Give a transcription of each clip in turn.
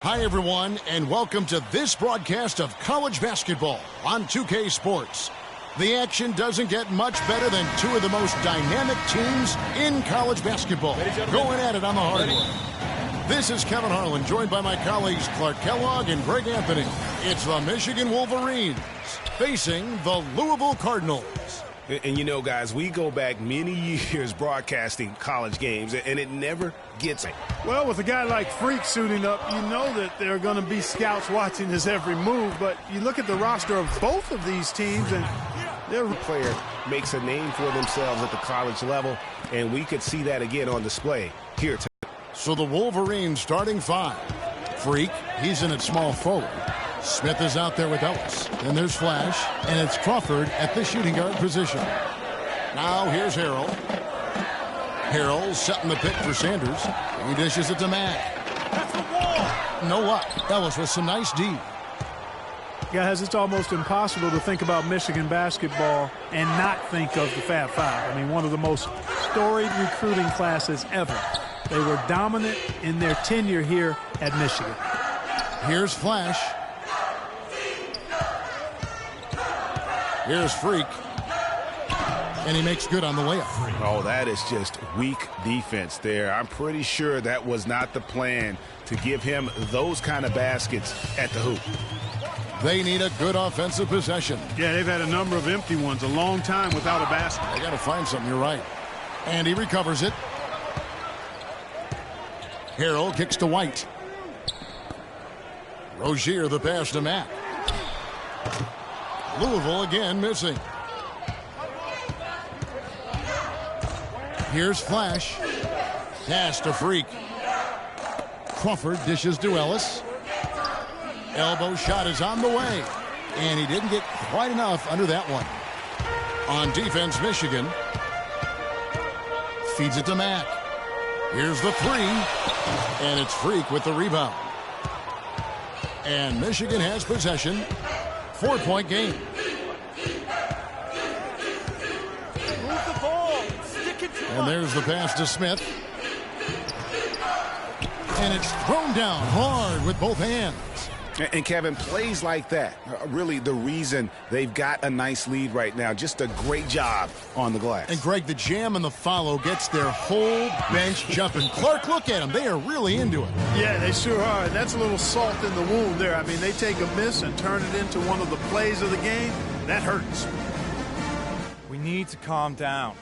Hi, everyone, and welcome to this broadcast of college basketball on 2K Sports. The action doesn't get much better than two of the most dynamic teams in college basketball going at it on the hardwood. This is Kevin Harlan, joined by my colleagues Clark Kellogg and Greg Anthony. It's the Michigan Wolverines facing the Louisville Cardinals. And you know, guys, we go back many years broadcasting college games, and it never gets it. Well, with a guy like Freak suiting up, you know that there are going to be scouts watching his every move. But you look at the roster of both of these teams, and their player makes a name for themselves at the college level, and we could see that again on display here tonight. So the Wolverines starting five. Freak, he's in at small forward. Smith is out there with Ellis. Then there's Flash, and it's Crawford at the shooting guard position. Now here's Harrell. Harrell setting the pick for Sanders. He dishes it to Mack. That's the wall. No luck. Ellis with some nice D. Guys, it's almost impossible to think about Michigan basketball and not think of the Fab Five. I mean, one of the most storied recruiting classes ever. They were dominant in their tenure here at Michigan. Here's Flash. Here's Freak. And he makes good on the layup. Oh, that is just weak defense there. I'm pretty sure that was not the plan to give him those kind of baskets at the hoop. They need a good offensive possession. Yeah, they've had a number of empty ones, a long time without a basket. They got to find something, you're right. And he recovers it. Harrell kicks to White. Rozier the pass to Mack. Louisville again missing. Here's Flash. Pass to Freak. Crawford dishes to Ellis. Elbow shot is on the way. And he didn't get quite enough under that one. On defense, Michigan feeds it to Mack. Here's the three. And it's Freak with the rebound. And Michigan has possession. 4-point game. And there's the pass to Smith. And it's thrown down hard with both hands. And Kevin, plays like that are really the reason they've got a nice lead right now. Just a great job on the glass. And Greg, the jam and the follow gets their whole bench jumping. Clark, look at them. They are really into it. Yeah, they sure are. And that's a little salt in the wound there. I mean, they take a miss and turn it into one of the plays of the game. That hurts. We need to calm down.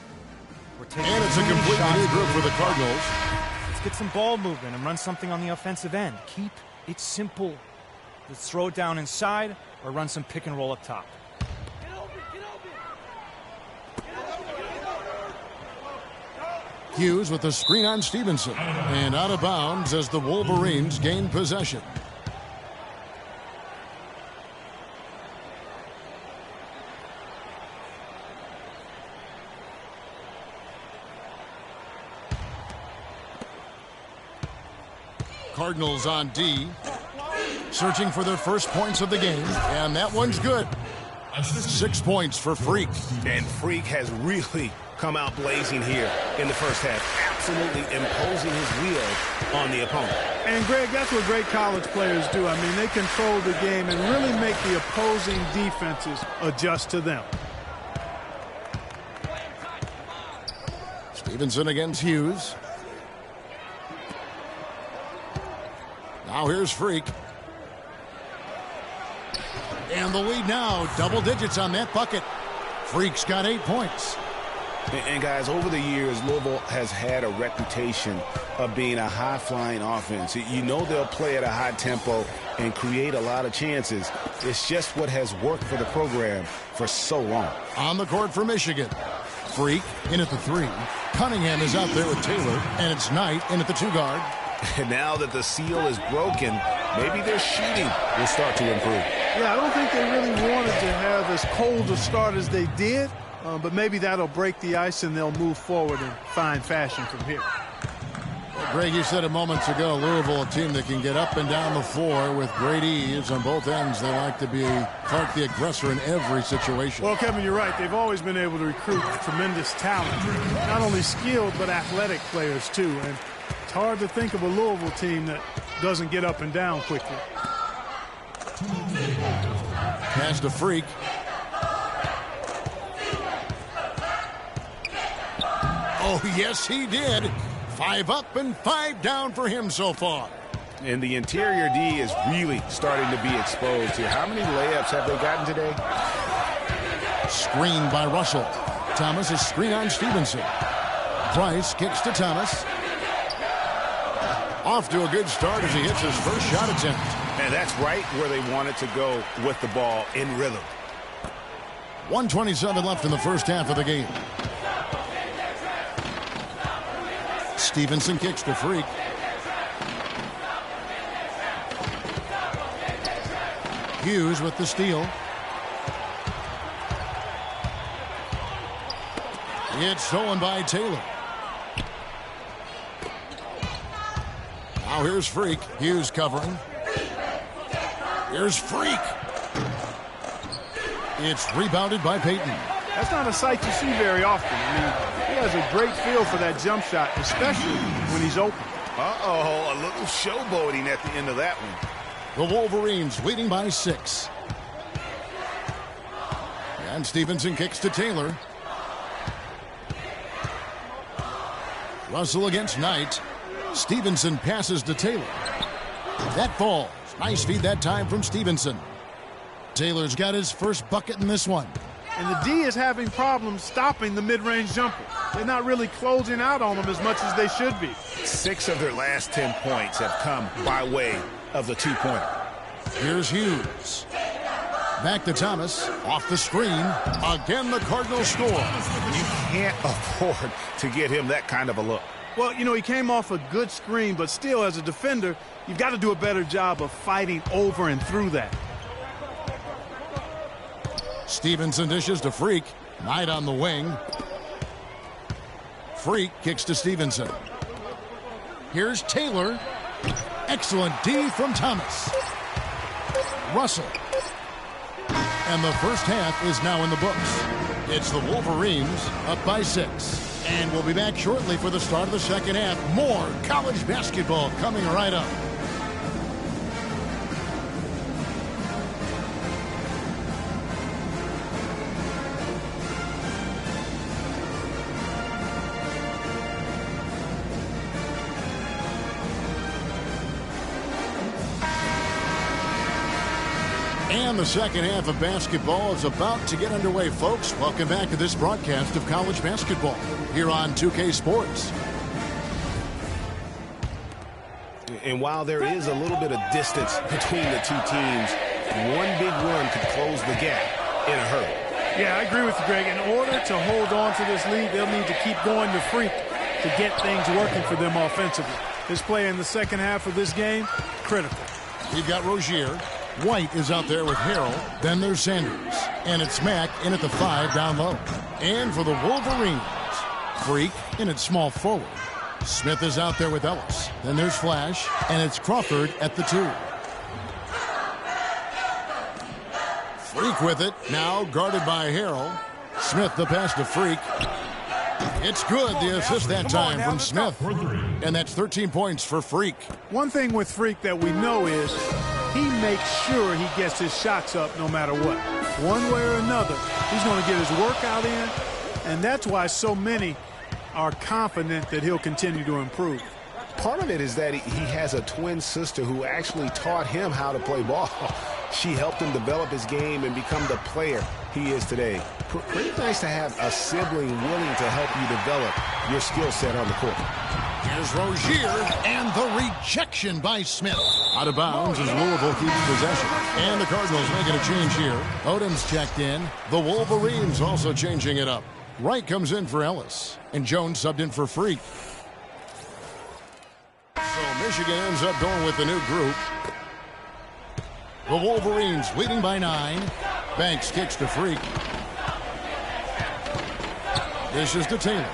And it's a completely new group for the Cardinals. Let's get some ball movement and run something on the offensive end. Keep it simple. Let's throw it down inside or run some pick and roll up top. Hughes with the screen on Stevenson. And out of bounds as the Wolverines gain possession. Cardinals on D. Searching for their first points of the game. And that one's good. 6 points for Freak. And Freak has really come out blazing here in the first half. Absolutely imposing his will on the opponent. And, Greg, that's what great college players do. I mean, they control the game and really make the opposing defenses adjust to them. Stevenson against Hughes. Now here's Freak. And the lead now, double digits on that bucket. Freak's got 8 points. And guys, over the years, Louisville has had a reputation of being a high-flying offense. You know they'll play at a high tempo and create a lot of chances. It's just what has worked for the program for so long. On the court for Michigan. Freak in at the 3. Cunningham is out there with Taylor. And it's Knight in at the 2 guard. And now that the seal is broken, maybe their shooting will start to improve. Yeah, I don't think they really wanted to have as cold a start as they did, but maybe that'll break the ice and they'll move forward in fine fashion from here. Well, Greg, you said it moments ago, Louisville, a team that can get up and down the floor with great ease on both ends. They like to be Clark the aggressor in every situation. Well, Kevin, you're right. They've always been able to recruit tremendous talent, not only skilled but athletic players too. And it's hard to think of a Louisville team that doesn't get up and down quickly. Pass to Freak. Oh, yes, he did. 5 up and 5 down for him so far. And the interior D is really starting to be exposed here. How many layups have they gotten today? Screen by Russell. Thomas is screen on Stevenson. Price kicks to Thomas. Off to a good start as he hits his first shot attempt. And that's right where they wanted to go with the ball, in rhythm. 1:27 left in the first half of the game. Stevenson kicks to Freak. Hughes with the steal. It's stolen by Taylor. Now here's Freak. Hughes covering. Here's Freak. It's rebounded by Payton. That's not a sight you see very often. I mean, he has a great feel for that jump shot, especially when he's open. Uh-oh, a little showboating at the end of that one. The Wolverines leading by 6. And Stevenson kicks to Taylor. Russell against Knight. Stevenson passes to Taylor. That falls. Nice feed that time from Stevenson. Taylor's got his first bucket in this one. And the D is having problems stopping the mid-range jumper. They're not really closing out on them as much as they should be. 6 of their last 10 points have come by way of the two-pointer. Here's Hughes. Back to Thomas. Off the screen. Again, the Cardinals score. You can't afford to get him that kind of a look. Well, you know, he came off a good screen, but still, as a defender, you've got to do a better job of fighting over and through that. Stevenson dishes to Freak. Knight on the wing. Freak kicks to Stevenson. Here's Taylor. Excellent D from Thomas. Russell. And the first half is now in the books. It's the Wolverines up by 6. And we'll be back shortly for the start of the second half. More college basketball coming right up. And the second half of basketball is about to get underway, folks. Welcome back to this broadcast of college basketball here on 2K Sports. And while there is a little bit of distance between the two teams, one big run could close the gap in a hurry. Yeah, I agree with you, Greg. In order to hold on to this lead, they'll need to keep going to Freak to get things working for them offensively. This play in the second half of this game, critical. You've got Rozier. White is out there with Harrell. Then there's Sanders. And it's Mack in at the 5 down low. And for the Wolverines, Freak in at small forward. Smith is out there with Ellis. Then there's Flash. And it's Crawford at the 2. Freak with it. Now guarded by Harrell. Smith the pass to Freak. It's good. The assist that time from Smith. And that's 13 points for Freak. One thing with Freak that we know is he makes sure he gets his shots up no matter what. One way or another, he's going to get his workout in, and that's why so many are confident that he'll continue to improve. Part of it is that he has a twin sister who actually taught him how to play ball. She helped him develop his game and become the player he is today. Pretty nice to have a sibling willing to help you develop your skill set on the court. Here's Rozier, and the rejection by Smith. Out of bounds as Louisville keeps possession. And the Cardinals making a change here. Odom's checked in. The Wolverines also changing it up. Wright comes in for Ellis, and Jones subbed in for Freak. So Michigan ends up going with the new group. The Wolverines leading by 9. Banks kicks to Freak. Dishes to Taylor.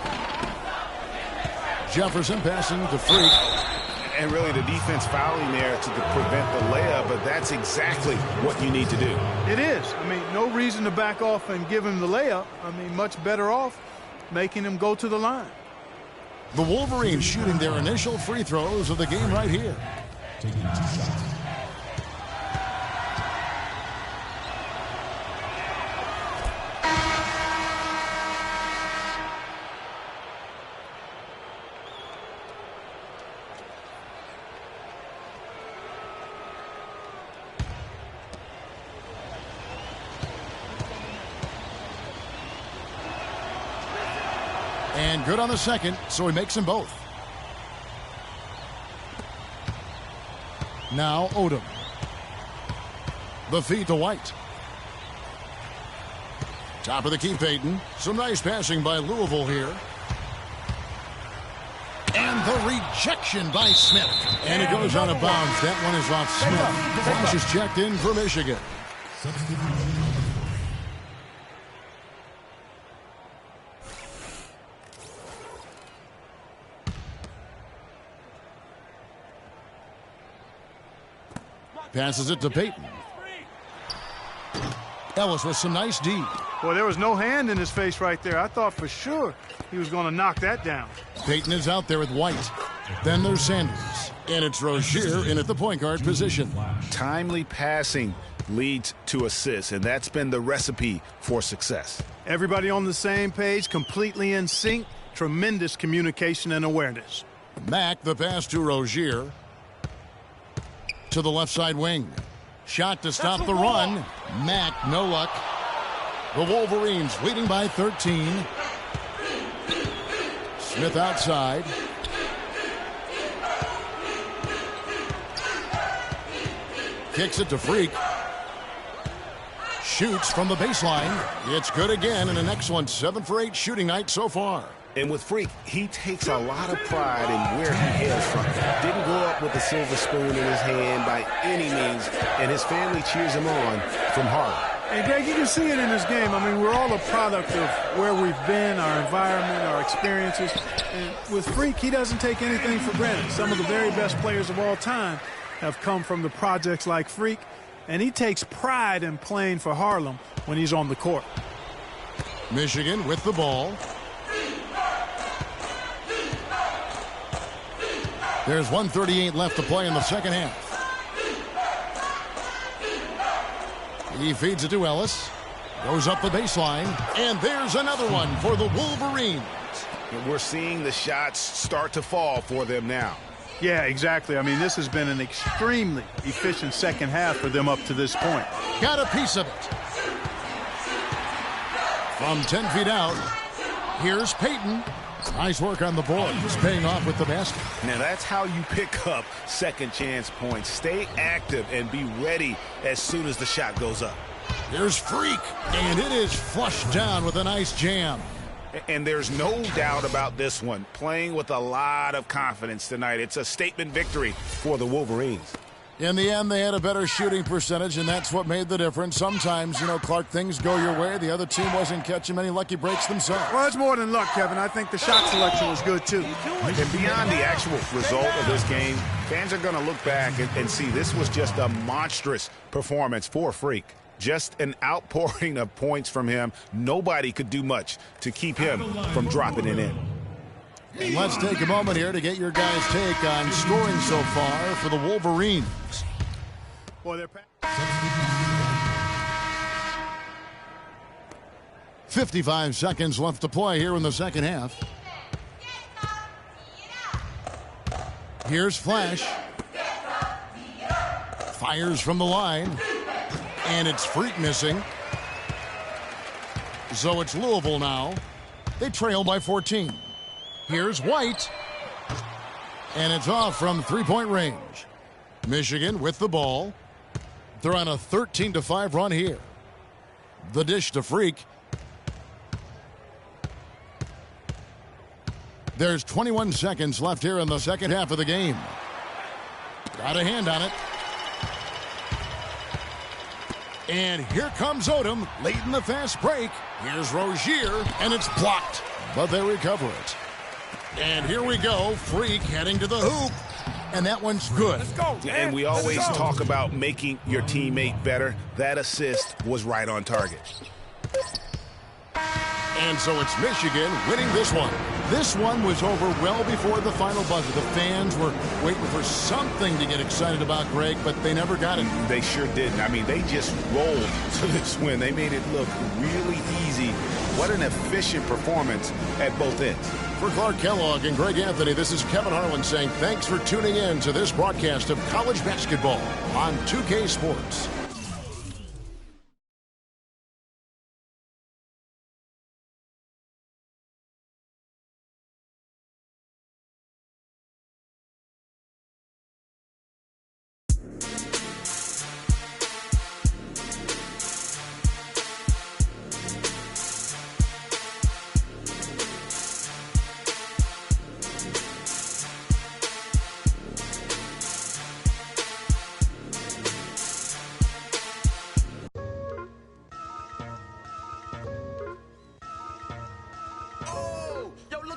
Jefferson passing to Freak. And really the defense fouling there to prevent the layup, but that's exactly what you need to do. It is. I mean, no reason to back off and give him the layup. I mean, much better off making him go to the line. The Wolverines shooting their initial free throws of the game right here. taking 2 shots. And good on the second, so he makes them both. Now Odom. The feed to White. Top of the key, Peyton. Some nice passing by Louisville here. And the rejection by Smith. And it goes out of bounds. That one is off Smith. Flash is checked in for Michigan. Passes it to Peyton. Ellis with some nice D. Boy, there was no hand in his face right there. I thought for sure he was going to knock that down. Peyton is out there with White. Then there's Sanders. And it's Rozier in at the point guard position. Timely passing leads to assists, and that's been the recipe for success. Everybody on the same page, completely in sync. Tremendous communication and awareness. Mack, the pass to Rozier. To the left side wing. Shot to stop the run. Mack, no luck. The Wolverines leading by 13. Smith outside. Kicks it to Freak. Shoots from the baseline. It's good again, and an excellent 7 for 8 shooting night so far. And with Freak, he takes a lot of pride in where he hails from. Didn't grow up with a silver spoon in his hand by any means, and his family cheers him on from Harlem. And Greg, you can see it in this game. I mean, we're all a product of where we've been, our environment, our experiences. And with Freak, he doesn't take anything for granted. Some of the very best players of all time have come from the projects like Freak, and he takes pride in playing for Harlem when he's on the court. Michigan with the ball. There's 1:38 left to play in the second half. He feeds it to Ellis. Goes up the baseline. And there's another one for the Wolverines. And we're seeing the shots start to fall for them now. Yeah, exactly. I mean, this has been an extremely efficient second half for them up to this point. Got a piece of it. From 10 feet out, here's Peyton. Nice work on the board. He's paying off with the basket. Now that's how you pick up second chance points. Stay active and be ready as soon as the shot goes up. Here's Freak, and it is flushed down with a nice jam. And there's no doubt about this one. Playing with a lot of confidence tonight. It's a statement victory for the Wolverines. In the end, they had a better shooting percentage, and that's what made the difference. Sometimes, Clark, things go your way. The other team wasn't catching many lucky breaks themselves. Well, it's more than luck, Kevin. I think the shot selection was good, too. And beyond the actual result of this game, fans are going to look back and see this was just a monstrous performance for Freak. Just an outpouring of points from him. Nobody could do much to keep him from dropping it in. And let's take a moment here to get your guys' take on scoring so far for the Wolverines. Boy, they're 55 seconds left to play here in the second half. Here's Flash. Fires from the line. And it's Freak missing. So it's Louisville now. They trail by 14. Here's White. And it's off from three-point range. Michigan with the ball. They're on a 13-5 run here. The dish to Freak. There's 21 seconds left here in the second half of the game. Got a hand on it. And here comes Odom late in the fast break. Here's Rozier, and it's blocked. But they recover it. And here we go. Freak heading to the hoop. And that one's good. Let's go. And we always talk about making your teammate better. That assist was right on target. And so it's Michigan winning this one. This one was over well before the final buzzer. The fans were waiting for something to get excited about, Greg, but they never got it. They sure didn't. I mean, they just rolled to this win. They made it look really easy. What an efficient performance at both ends. For Clark Kellogg and Greg Anthony, this is Kevin Harlan saying thanks for tuning in to this broadcast of college basketball on 2K Sports.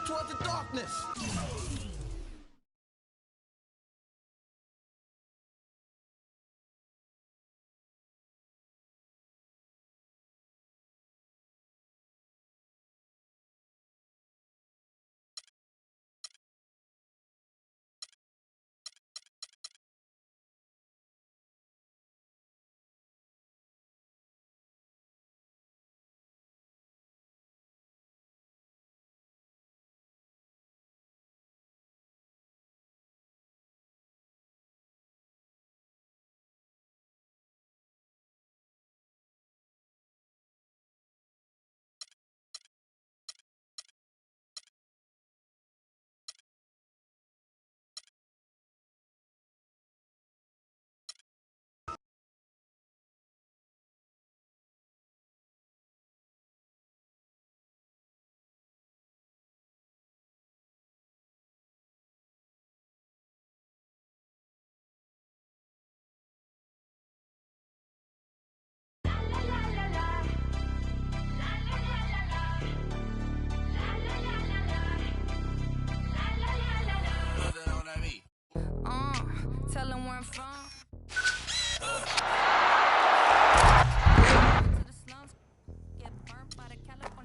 Towards the darkness. Tell them where I'm from.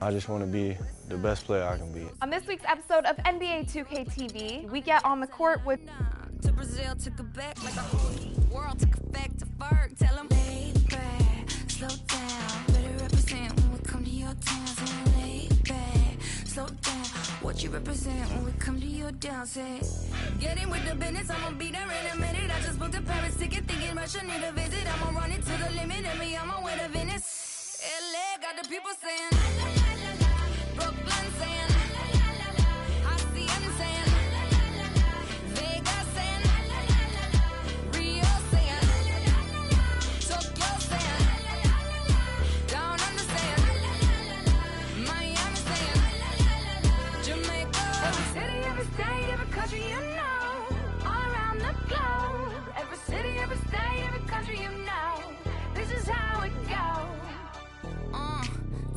I just want to be the best player I can be. On this week's episode of NBA 2K TV, we get on the court with to Brazil, took it back like a whole world, took it back to Ferg. Tell them lay back, slow down, better represent when we come to your town. So lay back, slow down, what you represent when we come to your town. Say, get in with the business, I'ma be there in a minute. I just booked a Paris ticket, thinking Russia need a visit. I'ma run it to the limit, and me, I'ma win to Venice. LA got the people saying, Brooklyn saying, Hacienda saying, Vegas saying, Rio saying, Tokyo saying, Down Under saying, Miami saying, Jamaica. Every city, every state, every country you know, all around the globe. Every city, every state, every country you know, this is how it goes.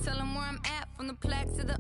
Tell them where I'm at, from the plaque to the